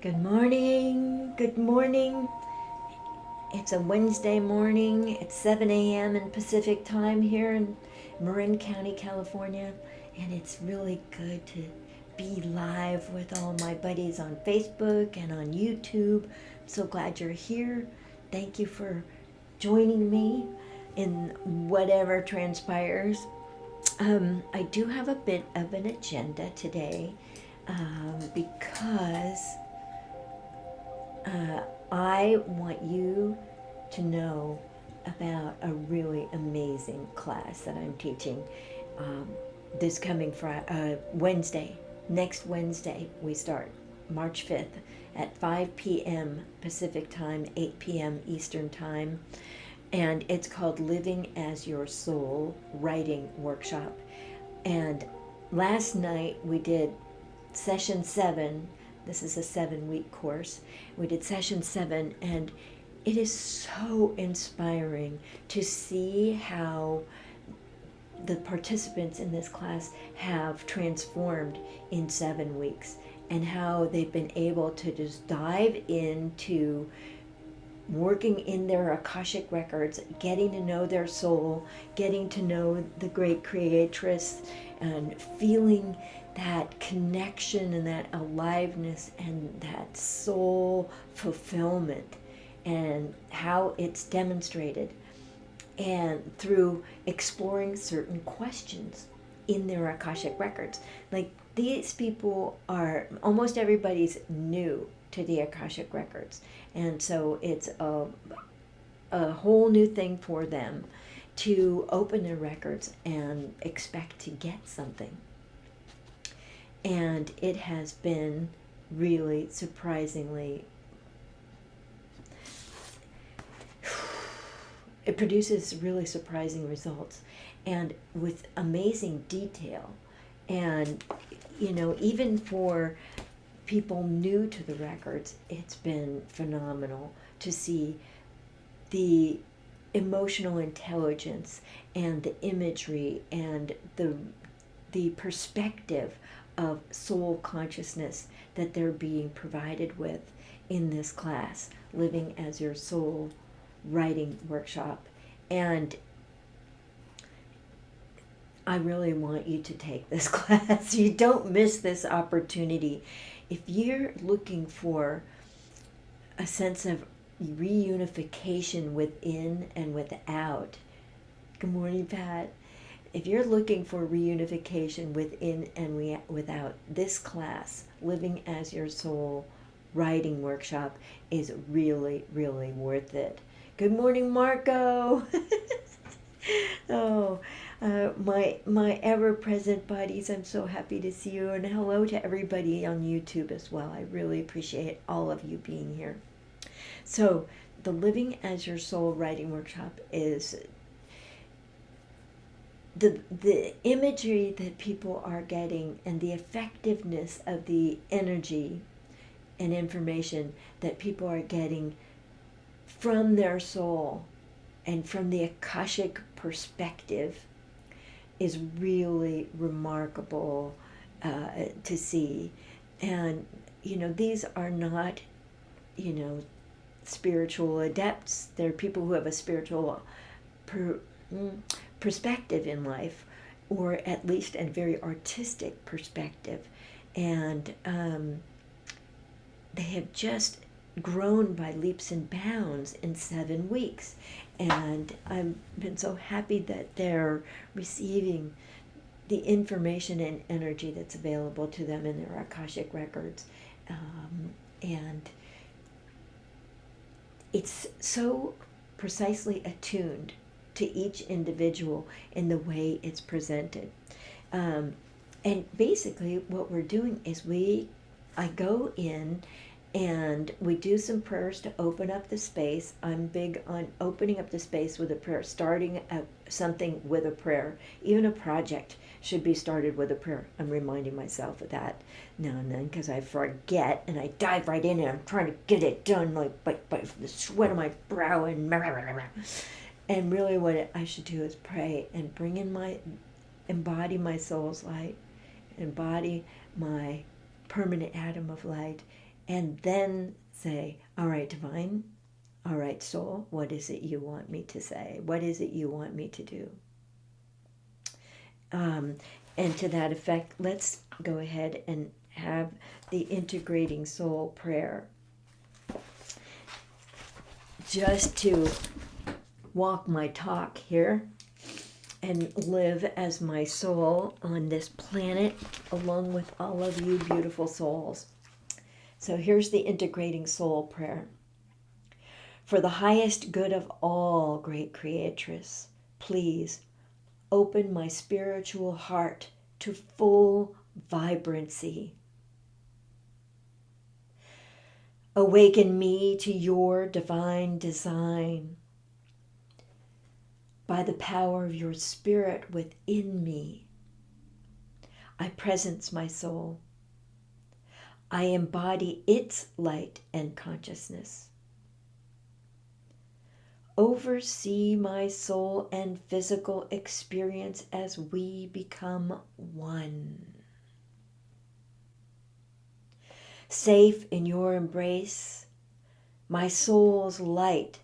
Good morning. Good morning. It's a Wednesday morning. It's 7 a.m. in Pacific time here in Marin County, California. And it's really good to be live with all my buddies on Facebook and on YouTube. I'm so glad you're here. Thank you for joining me in whatever transpires. I do have a bit of an agenda today because I want you to know about a really amazing class that I'm teaching this coming Wednesday. Next Wednesday, we start March 5th at 5 p.m. Pacific time, 8 p.m. Eastern time. And it's called Living as Your Soul Writing Workshop. And last night we did session 7. This is a 7-week course. We did session 7, and it is so inspiring to see how the participants in this class have transformed in 7 weeks, and how they've been able to just dive into working in their Akashic Records, getting to know their soul, getting to know the great creatress, and feeling that connection and that aliveness and that soul fulfillment, and how it's demonstrated, and through exploring certain questions in their Akashic Records. Like, these people are, almost everybody's new to the Akashic Records, and so it's a whole new thing for them to open their records and expect to get something. And it has been really surprisingly, it produces really surprising results, and with amazing detail. And even for people new to the records, it's been phenomenal to see the emotional intelligence and the imagery and the perspective of soul consciousness that they're being provided with in this class, Living as Your Soul Writing Workshop. And I really want you to take this class. You don't miss this opportunity. If you're looking for a sense of reunification within and without, good morning, Pat. If you're looking for reunification within and without, this class, Living as Your Soul Writing Workshop, is really, really worth it. Good morning, Marco. Oh, my ever-present buddies, I'm so happy to see you, and hello to everybody on YouTube as well. I really appreciate all of you being here. So, the Living as Your Soul Writing Workshop is the imagery that people are getting, and the effectiveness of the energy and information that people are getting from their soul and from the Akashic perspective is really remarkable to see. And these are not spiritual adepts. They're people who have a spiritual perspective in life, or at least a very artistic perspective, and they have just grown by leaps and bounds in 7 weeks. And I've been so happy that they're receiving the information and energy that's available to them in their Akashic Records. And it's so precisely attuned to each individual in the way it's presented. And basically what we're doing is I go in and we do some prayers to open up the space. I'm big on opening up the space with a prayer, starting something with a prayer. Even a project should be started with a prayer. I'm reminding myself of that now and then because I forget and I dive right in and I'm trying to get it done like by the sweat of my brow and really what I should do is pray and embody my soul's light, embody my permanent atom of light, and then say, all right, divine, all right, soul, what is it you want me to say? What is it you want me to do? Um, and to that effect, let's go ahead and have the integrating soul prayer, just to walk my talk here and live as my soul on this planet along with all of you beautiful souls. So here's the integrating soul prayer. For the highest good of all, great creatress, please open my spiritual heart to full vibrancy. Awaken me to your divine design. By the power of your spirit within me, I presence my soul. I embody its light and consciousness. Oversee my soul and physical experience as we become one. Safe in your embrace, my soul's light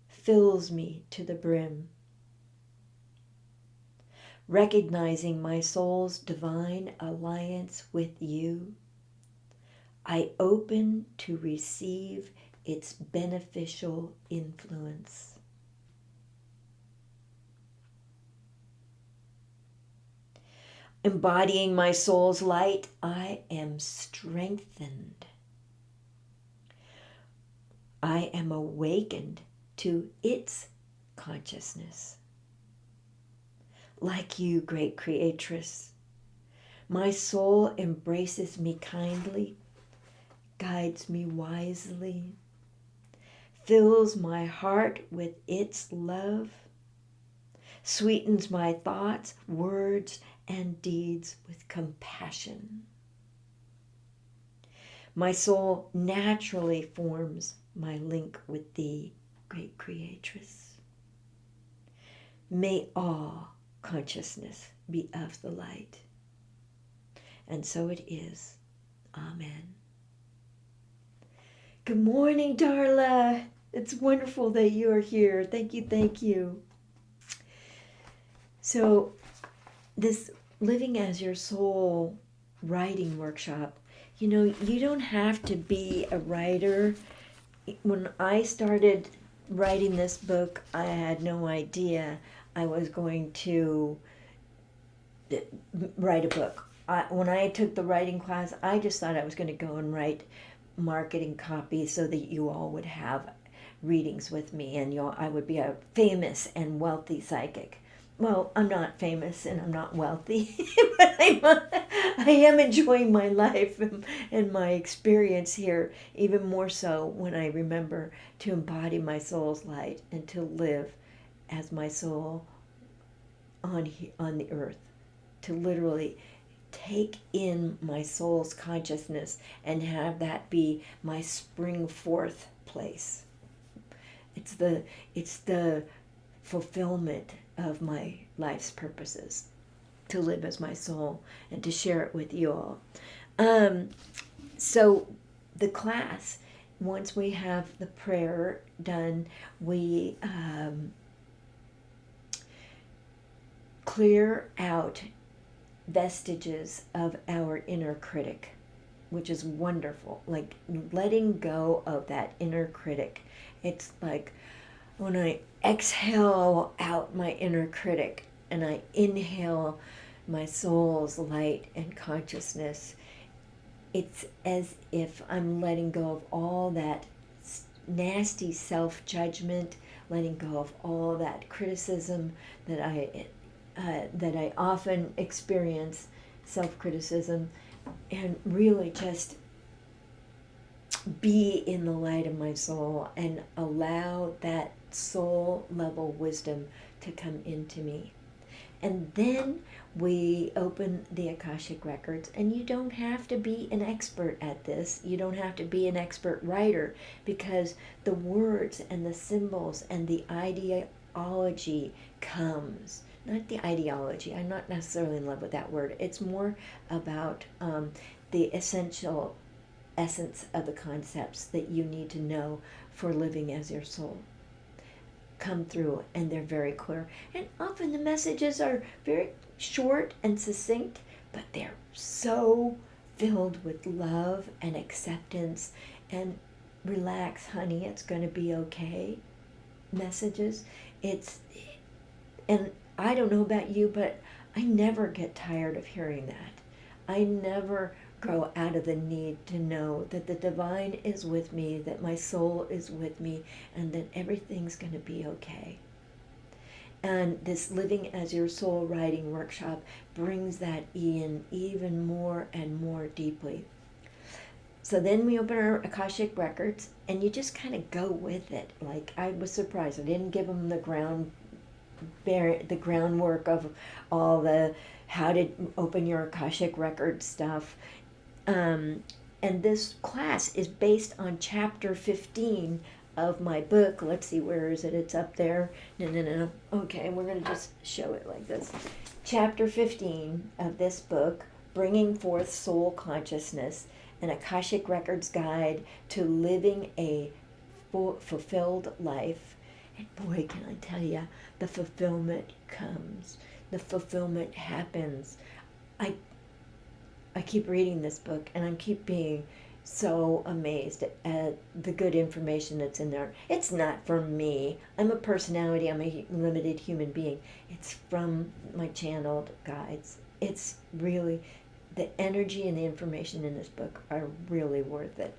fills me to the brim. Recognizing my soul's divine alliance with you, I open to receive its beneficial influence. Embodying my soul's light, I am strengthened. I am awakened to its consciousness. Like you, great creatress, my soul embraces me kindly, guides me wisely, fills my heart with its love, sweetens my thoughts, words, and deeds with compassion. My soul naturally forms my link with thee, great creatress. May all consciousness be of the light. And so it is. Amen. Good morning, Darla. It's wonderful that you are here. Thank you, thank you. So, this Living as Your Soul writing workshop, you don't have to be a writer. When I started writing this book, I had no idea I was going to write a book. When I took the writing class, I just thought I was going to go and write marketing copy so that you all would have readings with me and I would be a famous and wealthy psychic. Well, I'm not famous and I'm not wealthy, but I am enjoying my life and my experience here, even more so when I remember to embody my soul's light and to live as my soul on the earth, to literally take in my soul's consciousness and have that be my spring forth place. It's the fulfillment of my life's purposes, to live as my soul and to share it with you all. So the class, once we have the prayer done, we clear out vestiges of our inner critic, which is wonderful. Like letting go of that inner critic. It's like when I exhale out my inner critic and I inhale my soul's light and consciousness, it's as if I'm letting go of all that nasty self-judgment, letting go of all that criticism that I often experience, self-criticism, and really just be in the light of my soul and allow that soul level wisdom to come into me. And then we open the Akashic Records, and you don't have to be an expert at this. You don't have to be an expert writer, because the words and the symbols and the ideology comes. Not the ideology. I'm not necessarily in love with that word. It's more about the essential essence of the concepts that you need to know for living as your soul come through, and they're very clear. And often the messages are very short and succinct, but they're so filled with love and acceptance and relax, honey, it's going to be okay messages. And I don't know about you, but I never get tired of hearing that. I never grow out of the need to know that the divine is with me, that my soul is with me, and that everything's going to be okay. And this Living as Your Soul writing workshop brings that in even more and more deeply. So then we open our Akashic Records, and you just kind of go with it. Like, I was surprised. I didn't give them the groundwork of all the how to open your Akashic Record stuff. And this class is based on chapter 15 of my book. Let's see, where is it? It's up there. No. Okay, we're going to just show it like this. Chapter 15 of this book, Bringing Forth Soul Consciousness, an Akashic Records Guide to Living a Fulfilled Life. And boy, can I tell you, the fulfillment comes. The fulfillment happens. I keep reading this book, and I keep being so amazed at the good information that's in there. It's not from me. I'm a personality. I'm a limited human being. It's from my channeled guides. It's really, the energy and the information in this book are really worth it.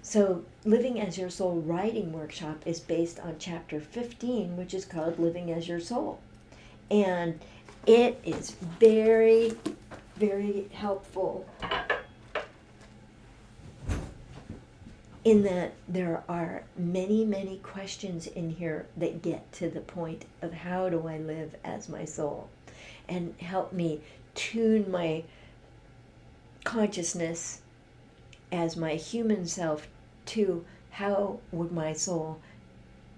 So Living as Your Soul writing workshop is based on chapter 15, which is called Living as Your Soul. And it is very, very helpful in that there are many, many questions in here that get to the point of how do I live as my soul, and help me tune my consciousness as my human self to how would my soul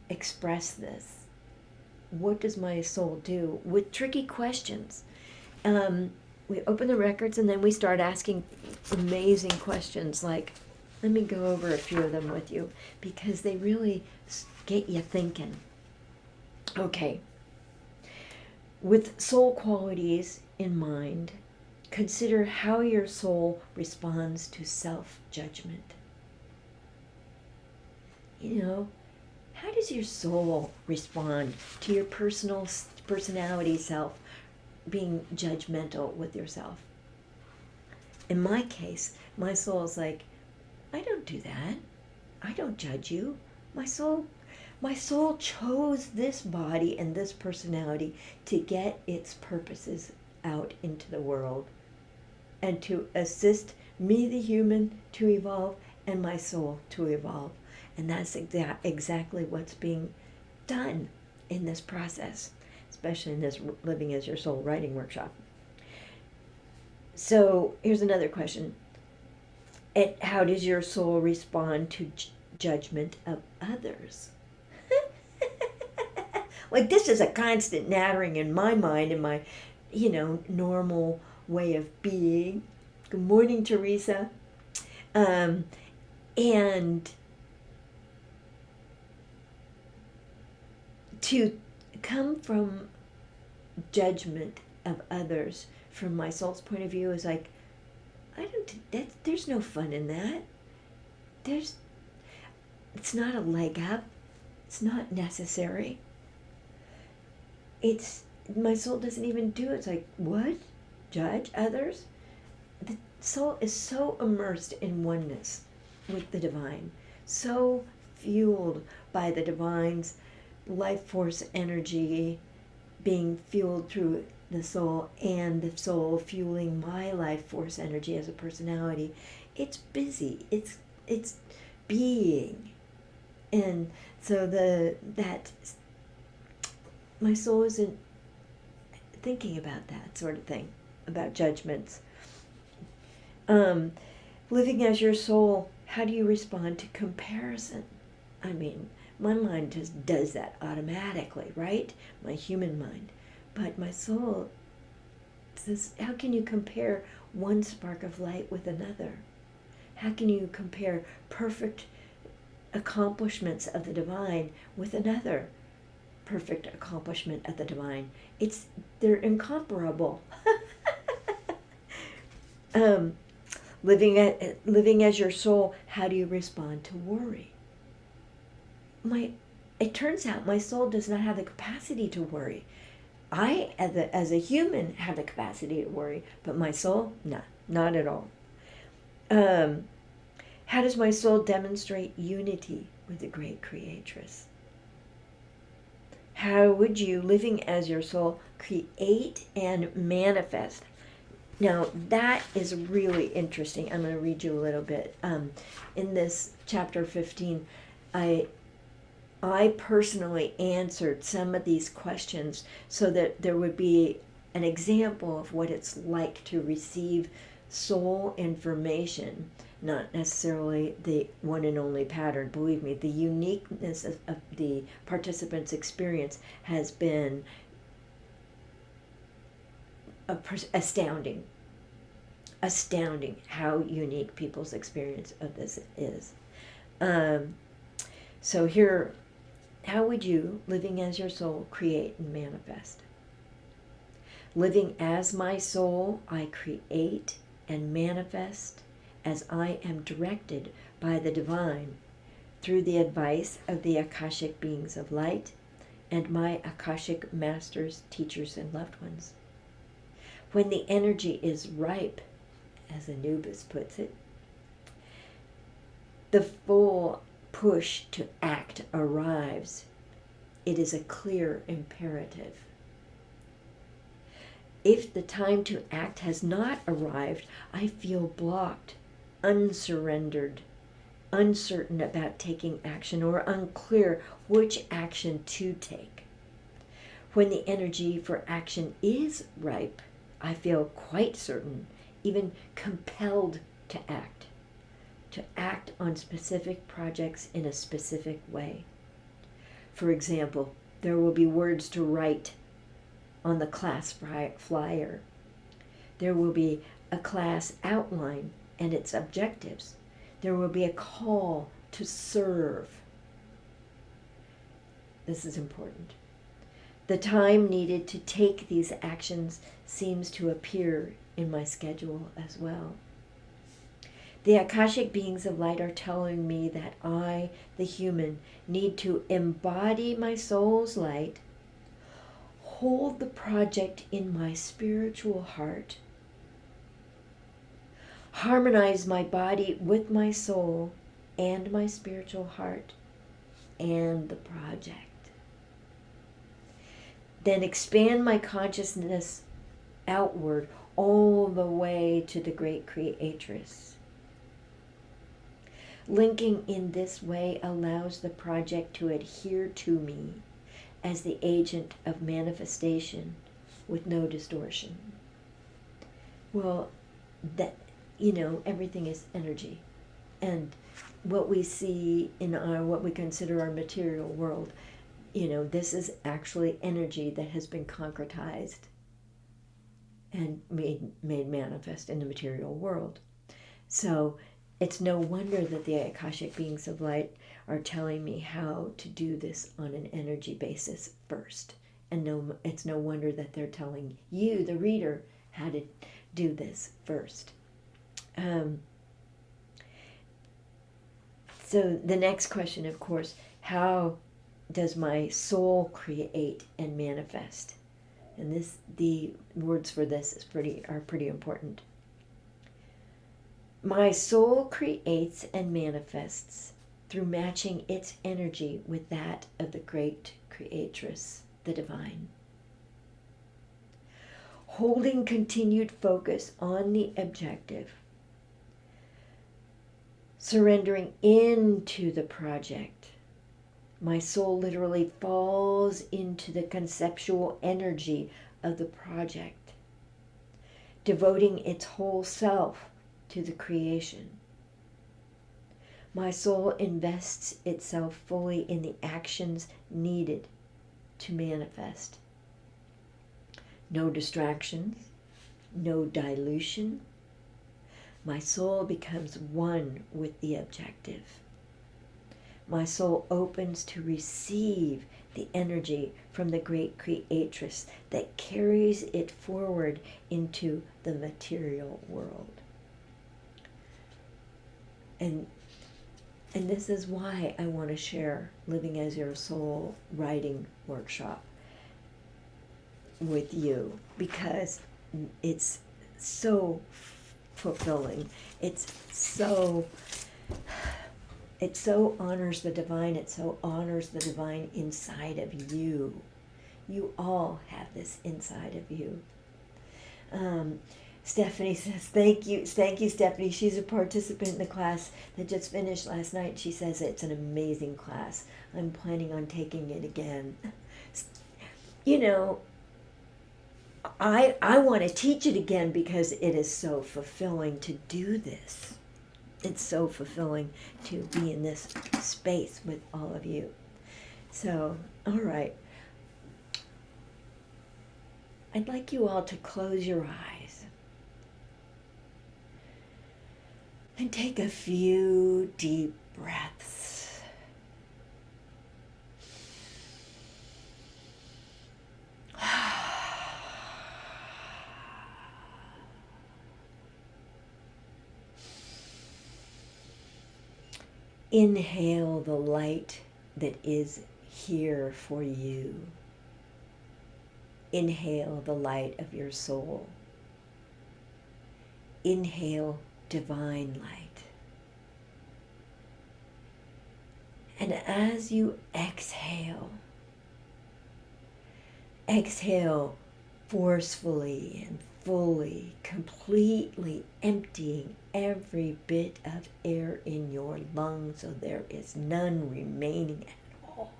express this? What does my soul do? With tricky questions. We open the records, and then we start asking amazing questions like, let me go over a few of them with you, because they really get you thinking. Okay. With soul qualities in mind, consider how your soul responds to self-judgment. You know, how does your soul respond to your personality self being judgmental with yourself? In my case, my soul is like, I don't do that. I don't judge you. My soul chose this body and this personality to get its purposes out into the world and to assist me, the human, to evolve, and my soul to evolve. And that's exactly what's being done in this process, especially in this Living as Your Soul writing workshop. So here's another question. How does your soul respond to judgment of others? Like, this is a constant nattering in my mind, in my, normal way of being. Good morning, Teresa. And to come from judgment of others from my soul's point of view is like, there's no fun in that. It's not a leg up. It's not necessary. My soul doesn't even do it. It's like, what? Judge others? The soul is so immersed in oneness with the divine, so fueled by the divine's life force energy being fueled through the soul, and the soul fueling my life force energy as a personality. It's busy. It's being. And so that my soul isn't thinking about that sort of thing, about judgments. Living as your soul, how do you respond to comparison? I mean, my mind just does that automatically, right? My human mind. But my soul says, how can you compare one spark of light with another? How can you compare perfect accomplishments of the divine with another perfect accomplishment of the divine? They're incomparable. Living as your soul, how do you respond to worry? It turns out my soul does not have the capacity to worry. I, as a human, have the capacity to worry, but my soul, no, not at all. How does my soul demonstrate unity with the great creatress? How would you, living as your soul, create and manifest? Now, that is really interesting. I'm going to read you a little bit. In this chapter 15, I personally answered some of these questions so that there would be an example of what it's like to receive soul information, not necessarily the one and only pattern. Believe me, the uniqueness of the participant's experience has been astounding how unique people's experience of this is. So here, how would you, living as your soul, create and manifest? Living as my soul, I create and manifest as I am directed by the divine through the advice of the Akashic beings of light and my Akashic masters, teachers, and loved ones. When the energy is ripe, as Anubis puts it, the full push to act arrives. It is a clear imperative. If the time to act has not arrived, I feel blocked, unsurrendered, uncertain about taking action, or unclear which action to take. When the energy for action is ripe, I feel quite certain, even compelled to act on specific projects in a specific way. For example, there will be words to write on the class flyer. There will be a class outline and its objectives. There will be a call to serve. This is important. The time needed to take these actions seems to appear in my schedule as well. The Akashic beings of light are telling me that I, the human, need to embody my soul's light, hold the project in my spiritual heart, harmonize my body with my soul and my spiritual heart and the project. Then expand my consciousness outward all the way to the great creatress. Linking in this way allows the project to adhere to me as the agent of manifestation with no distortion. Well, everything is energy. And what we see in what we consider our material world, this is actually energy that has been concretized and made manifest in the material world. So it's no wonder that the Akashic beings of light are telling me how to do this on an energy basis first. And it's no wonder that they're telling you, the reader, how to do this first. So the next question, of course, how does my soul create and manifest? And the words for this are pretty important. My soul creates and manifests through matching its energy with that of the great creatress, the divine. Holding continued focus on the objective, surrendering into the project, my soul literally falls into the conceptual energy of the project, devoting its whole self to the creation. My soul invests itself fully in the actions needed to manifest. No distractions, no dilution, My soul becomes one with the objective. My soul opens to receive the energy from the great creatress that carries it forward into the material world. And this is why I want to share Living as Your Soul writing workshop with you, because it's so fulfilling. It so honors the divine. It so honors the divine inside of you. You all have this inside of you. Stephanie says, thank you, Stephanie. She's a participant in the class that just finished last night. She says it's an amazing class. I'm planning on taking it again. You know, I want to teach it again because it is so fulfilling to do this. It's so fulfilling to be in this space with all of you. So, all right. I'd like you all to close your eyes and take a few deep breaths. Inhale the light that is here for you. Inhale the light of your soul. Inhale divine light. And as you exhale, exhale forcefully and fully, completely emptying every bit of air in your lungs so there is none remaining at all.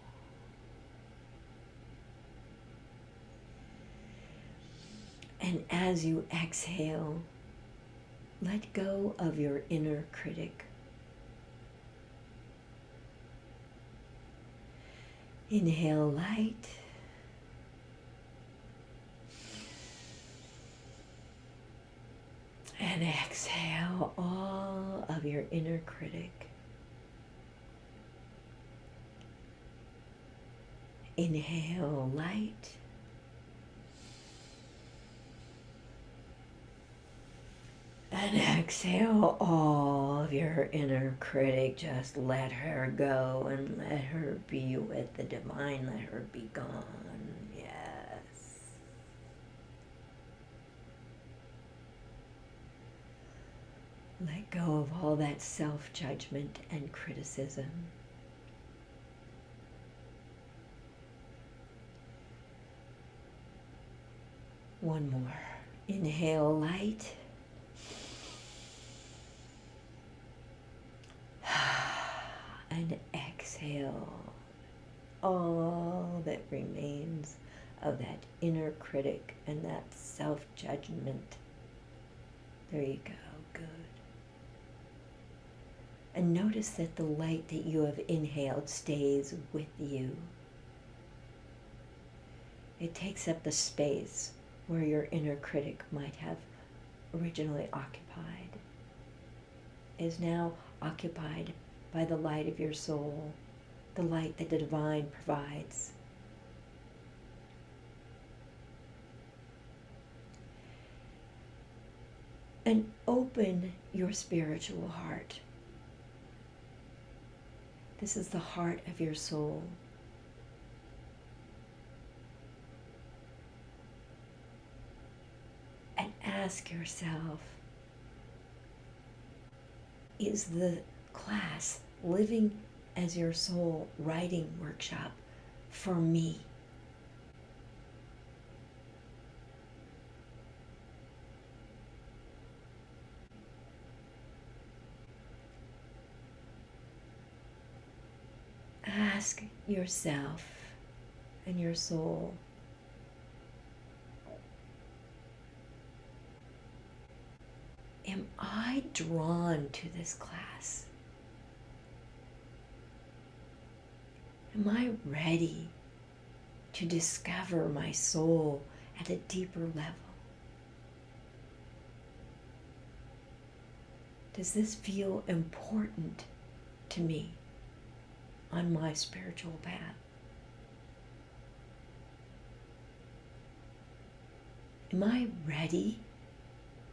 And as you exhale, let go of your inner critic. Inhale light. And exhale all of your inner critic. Inhale light. And exhale all of your inner critic. Just let her go and let her be with the divine. Let her be gone. Yes. Let go of all that self-judgment and criticism. One more. Inhale light. And exhale all that remains of that inner critic and that self-judgment. There you go. Good. And notice that the light that you have inhaled stays with you. It takes up the space where your inner critic might have originally occupied. It is now occupied by the light of your soul, the light that the divine provides. And open your spiritual heart. This is the heart of your soul. And ask yourself, is the class Living as Your Soul writing workshop for me? Ask yourself and your soul, am I drawn to this class? Am I ready to discover my soul at a deeper level? Does this feel important to me on my spiritual path? Am I ready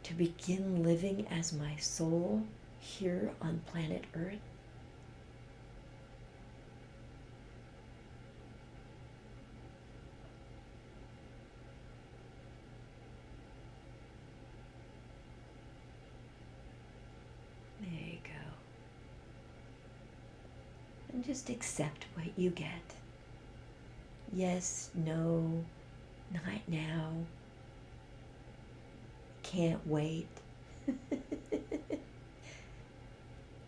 to begin living as my soul here on planet Earth? There you go. And just accept what you get. Yes, no, not now. Can't wait.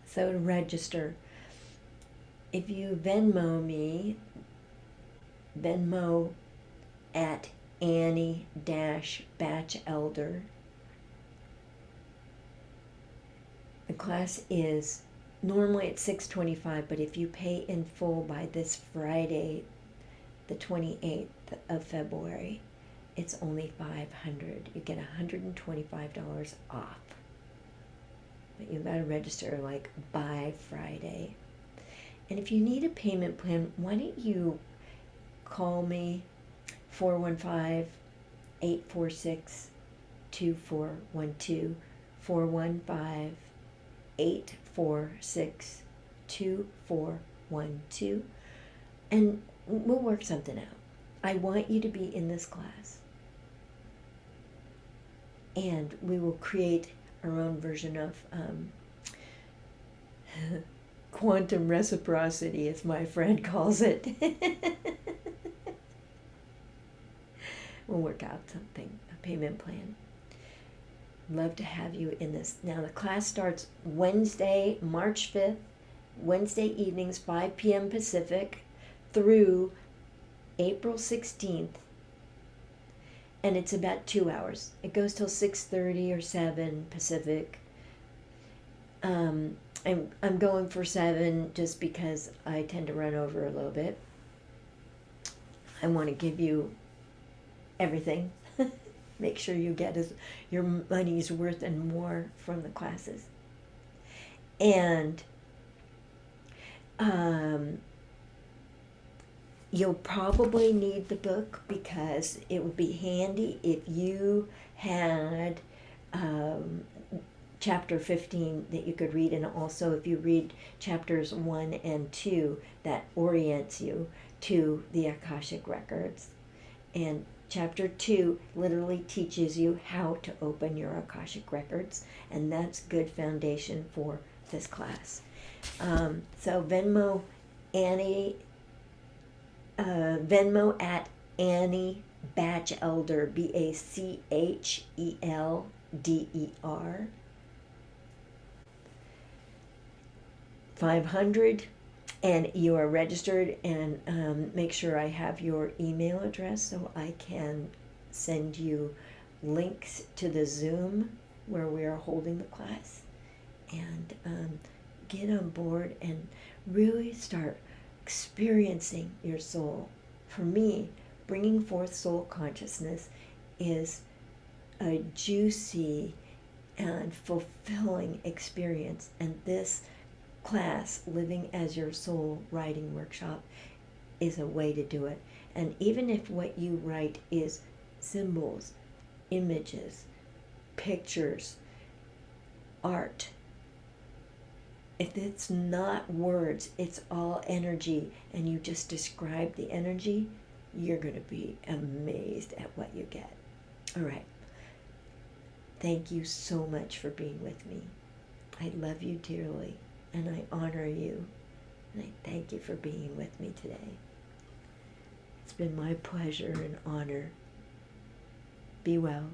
So to register, if you Venmo me, Venmo at Annie Bachelder. The class is normally at $625, but if you pay in full by this Friday, the 28th of February, it's only $500. You get $125 off. But you gotta register like by Friday. And if you need a payment plan, why don't you call me 415-846-2412, 415-846-2412, and we'll work something out. I want you to be in this class. And we will create our own version of quantum reciprocity, as my friend calls it. We'll work out something, a payment plan. Love to have you in this. Now the class starts Wednesday, March 5th, Wednesday evenings, 5 p.m. Pacific, through April 16th. And it's about 2 hours. It goes till 6:30 or 7 Pacific. I'm going for 7 just because I tend to run over a little bit. I want to give you everything. Make sure you get your money's worth and more from the classes. And you'll probably need the book because it would be handy if you had chapter 15 that you could read, and also if you read chapters 1 and 2, that orients you to the Akashic Records. And chapter 2 literally teaches you how to open your Akashic Records, and that's good foundation for this class. So Venmo Annie, Venmo at Annie Bachelder, Bachelder, 500, and you are registered. And make sure I have your email address so I can send you links to the Zoom where we are holding the class, and get on board and really start experiencing your soul. For me, bringing forth soul consciousness is a juicy and fulfilling experience, and this class, Living as Your Soul Writing Workshop, is a way to do it. And even if what you write is symbols, images, pictures, art, if it's not words, it's all energy, and you just describe the energy, you're going to be amazed at what you get. All right. Thank you so much for being with me. I love you dearly, and I honor you, and I thank you for being with me today. It's been my pleasure and honor. Be well.